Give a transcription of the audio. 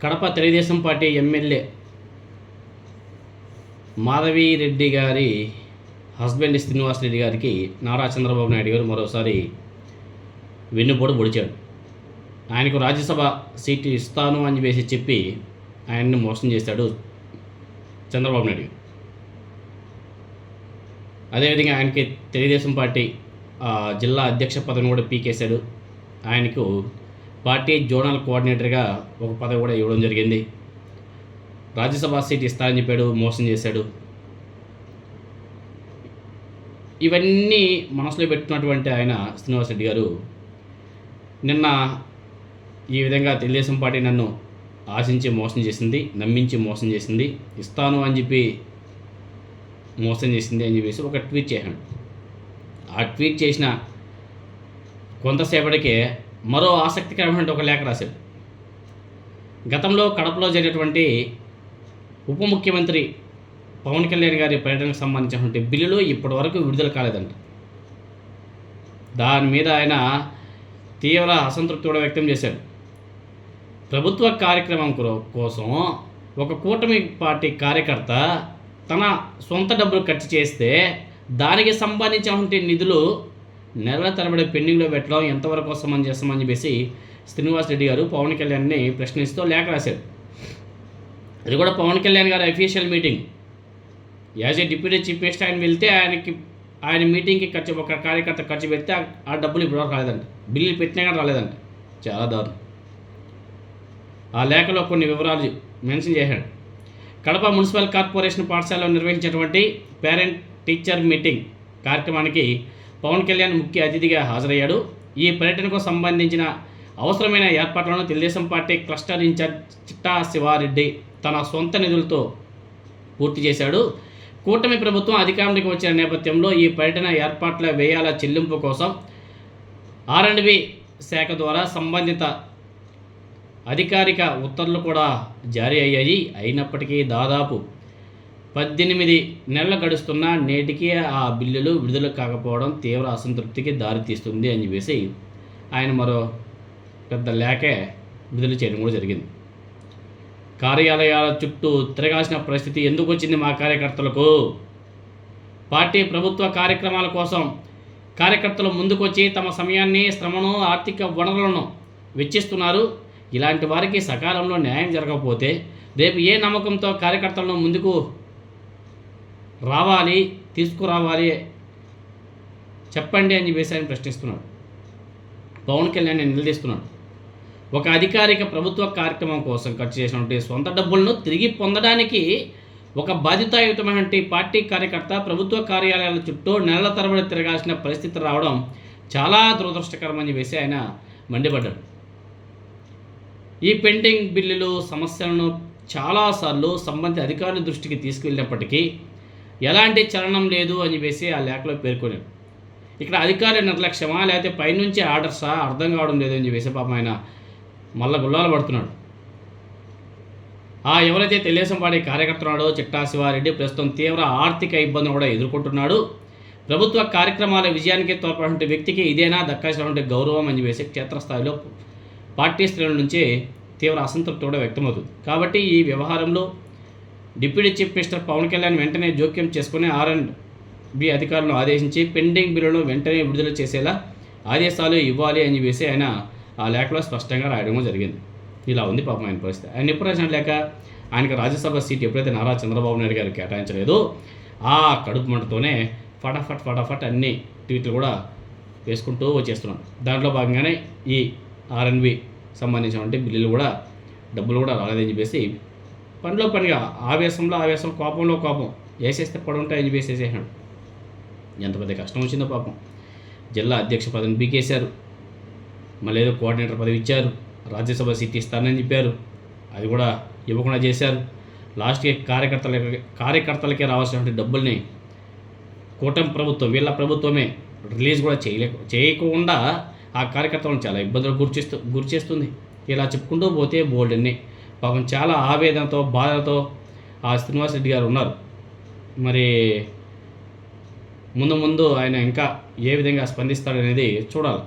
Kadapa Telugu Desam party MLA Madhavi Reddy గారి husband Srinivasa Reddy గారికి నారా చంద్రబాబు నాయుడు గారు మరోసారి వెన్నుపోటు పొడిచాడు. ఆయనకు రాజ్యసభ సీటు ఇస్తాను అని చెప్పి ఆయన్ని మోసం చేశాడు చంద్రబాబు నాయుడు గారు. అదేవిధంగా ఆయనకి తెలుగుదేశం పార్టీ జిల్లా అధ్యక్ష పదవిని కూడా పీకేశాడు. ఆయనకు పార్టీ జోనల్ కోఆర్డినేటర్గా ఒక పదవి కూడా ఇవ్వడం జరిగింది. రాజ్యసభ సీట్ ఇస్తానని చెప్పాడు, మోసం చేశాడు. ఇవన్నీ మనసులో పెట్టుకున్నటువంటి ఆయన శ్రీనివాసరెడ్డి గారు నిన్న ఈ విధంగా తెలుగుదేశం పార్టీ నన్ను ఆశించి మోసం చేసింది, నమ్మించి మోసం చేసింది, ఇస్తాను అని చెప్పి మోసం చేసింది అని చెప్పేసి ఒక ట్వీట్ చేశాడు. ఆ ట్వీట్ చేసిన కొంతసేపటికే మరో ఆసక్తికరమైన ఒక లేఖ రాశాడు. గతంలో కడపలో జరిగినటువంటి ఉప ముఖ్యమంత్రి పవన్ కళ్యాణ్ గారి పర్యటనకు సంబంధించినటువంటి బిల్లులు ఇప్పటివరకు విడుదల కాలేదంట. దాని మీద ఆయన తీవ్ర అసంతృప్తి కూడా వ్యక్తం చేశాడు. ప్రభుత్వ కార్యక్రమం కోసం ఒక కూటమి పార్టీ కార్యకర్త తన సొంత డబ్బులు ఖర్చు చేస్తే దానికి సంబంధించినటువంటి నిధులు నెలల తరబడి పెండింగ్లో పెట్టడం ఎంతవరకు సమంజసమని చెప్పేసి శ్రీనివాసరెడ్డి గారు పవన్ కళ్యాణ్ని ప్రశ్నిస్తూ లేఖ రాశారు. అది కూడా పవన్ కళ్యాణ్ గారి official meeting. As a deputy chief minister ఆయన వెళ్తే ఆయన మీటింగ్కి ఒక కార్యకర్త ఖర్చు పెడితే ఆ డబ్బులు ఇప్పుడు రాలేదంట. బిల్లులు పెట్టినా కానీ రాలేదంట. చాలా దారుణం. ఆ లేఖలో కొన్ని వివరాలు మెన్షన్ చేశాడు. కడప మున్సిపల్ కార్పొరేషన్ పాఠశాలలో నిర్వహించినటువంటి పేరెంట్ టీచర్ మీటింగ్ కార్యక్రమానికి పవన్ కళ్యాణ్ ముఖ్య అతిథిగా హాజరయ్యాడు. ఈ పర్యటనకు సంబంధించిన అవసరమైన ఏర్పాట్లను తెలుగుదేశం పార్టీ క్లస్టర్ ఇన్ఛార్జ్ చిట్టా శివారెడ్డి తన సొంత నిధులతో పూర్తి చేశాడు. కూటమి ప్రభుత్వం అధికారంలోకి వచ్చిన నేపథ్యంలో ఈ పర్యటన ఏర్పాట్ల వ్యయాల చెల్లింపు కోసం R&B శాఖ ద్వారా సంబంధిత అధికారిక ఉత్తర్వులు కూడా జారీ అయ్యాయి. అయినప్పటికీ దాదాపు 18 నెలలు గడుస్తున్నా నేటికి ఆ బిల్లులు విడుదల కాకపోవడం తీవ్ర అసంతృప్తికి దారితీస్తుంది అని చెప్పేసి ఆయన మరో పెద్ద లేఖే విడుదల చేయడం కూడా జరిగింది. కార్యాలయాల చుట్టూ తిరగాల్సిన పరిస్థితి ఎందుకు వచ్చింది మా కార్యకర్తలకు? పార్టీ ప్రభుత్వ కార్యక్రమాల కోసం కార్యకర్తలు ముందుకొచ్చి తమ సమయాన్ని, శ్రమను, ఆర్థిక వనరులను వెచ్చిస్తున్నారు. ఇలాంటి వారికి సకాలంలో న్యాయం జరగకపోతే రేపు ఏ నమ్మకంతో కార్యకర్తలను ముందుకు తీసుకురావాలి చెప్పండి అని చెప్పేసి ఆయన ప్రశ్నిస్తున్నాడు. పవన్ కళ్యాణ్ నిలదీస్తున్నాడు. ఒక అధికారిక ప్రభుత్వ కార్యక్రమం కోసం ఖర్చు చేసినటువంటి సొంత డబ్బులను తిరిగి పొందడానికి ఒక బాధ్యతాయుతమైనటువంటి పార్టీ కార్యకర్త ప్రభుత్వ కార్యాలయాల చుట్టూ నెలల తరబడి తిరగాల్సిన పరిస్థితి రావడం చాలా దురదృష్టకరమని చెప్పేసి ఆయన మండిపడ్డాడు. ఈ పెండింగ్ బిల్లులు సమస్యలను చాలాసార్లు సంబంధిత అధికారుల దృష్టికి తీసుకువెళ్ళినప్పటికీ ఎలాంటి చలనం లేదు అని చెప్పేసి ఆ లేఖలో పేర్కొన్నాడు. ఇక్కడ అధికారుల నిర్లక్ష్యమా లేకపోతే పైనుంచి ఆర్డర్సా అర్థం కావడం లేదు అని చెప్పేసి పాపం ఆయన మళ్ళా గుల్లాలు పడుతున్నాడు. ఎవరైతే తెలుగుదేశం పార్టీ కార్యకర్తనాడో చిట్టా శివారెడ్డి ప్రస్తుతం తీవ్ర ఆర్థిక ఇబ్బందులు కూడా ఎదుర్కొంటున్నాడు. ప్రభుత్వ కార్యక్రమాల విజయానికి తోడ్పడిన వ్యక్తికి ఇదేనా దక్కాల్సినటువంటి గౌరవం అని చెప్పేసి క్షేత్రస్థాయిలో పార్టీ శ్రేణుల నుంచి తీవ్ర అసంతృప్తి కూడా వ్యక్తమవుతుంది. కాబట్టి ఈ వ్యవహారంలో deputy chief minister Pawan Kalyan వెంటనే జోక్యం చేసుకుని R&B అధికారులను ఆదేశించి పెండింగ్ బిల్లులను వెంటనే విడుదల చేసేలా ఆదేశాలు ఇవ్వాలి అని చెప్పేసి ఆయన ఆ లేఖలో స్పష్టంగా రాయడం జరిగింది. ఇలా ఉంది పాపం ఆయన పరిస్థితి. ఆయన ఎప్పుడు రాసిన లేక ఆయనకు రాజ్యసభ సీట్ ఎప్పుడైతే నారా చంద్రబాబు నాయుడు గారు కేటాయించలేదో ఆ కడుపు మంటతోనే ఫటాఫట్ అన్ని ట్వీట్లు కూడా వేసుకుంటూ వచ్చేస్తున్నాడు. దాంట్లో భాగంగానే ఈ R&B సంబంధించినటువంటి బిల్లులు కూడా డబ్బులు కూడా రాలేదని చెప్పేసి పనిగా ఆవేశం, కోపంలో కోపం వేసేస్తే పడుంటాయని చెప్పేసి వేసేసాడు. ఎంత పెద్ద కష్టం వచ్చిందో పాపం. జిల్లా అధ్యక్ష పదవిని పీకేశారు, మళ్ళీ ఏదో కోఆర్డినేటర్ పదవి ఇచ్చారు, రాజ్యసభ సీట్ ఇస్తానని చెప్పారు, అది కూడా ఇవ్వకుండా చేశారు. లాస్ట్కి కార్యకర్తలకే రావాల్సినటువంటి డబ్బుల్ని కూటమి ప్రభుత్వం, వీళ్ళ ప్రభుత్వమే రిలీజ్ కూడా చేయకుండా ఆ కార్యకర్తలను చాలా ఇబ్బందులకు గురి చేస్తుంది. ఇలా చెప్పుకుంటూ పోతే బోల్డన్ని పాపం చాలా ఆవేదనతో, బాధతో ఆ శ్రీనివాసరెడ్డి గారు ఉన్నారు. మరి ముందు ఆయన ఇంకా ఏ విధంగా స్పందిస్తాడనేది చూడాలి.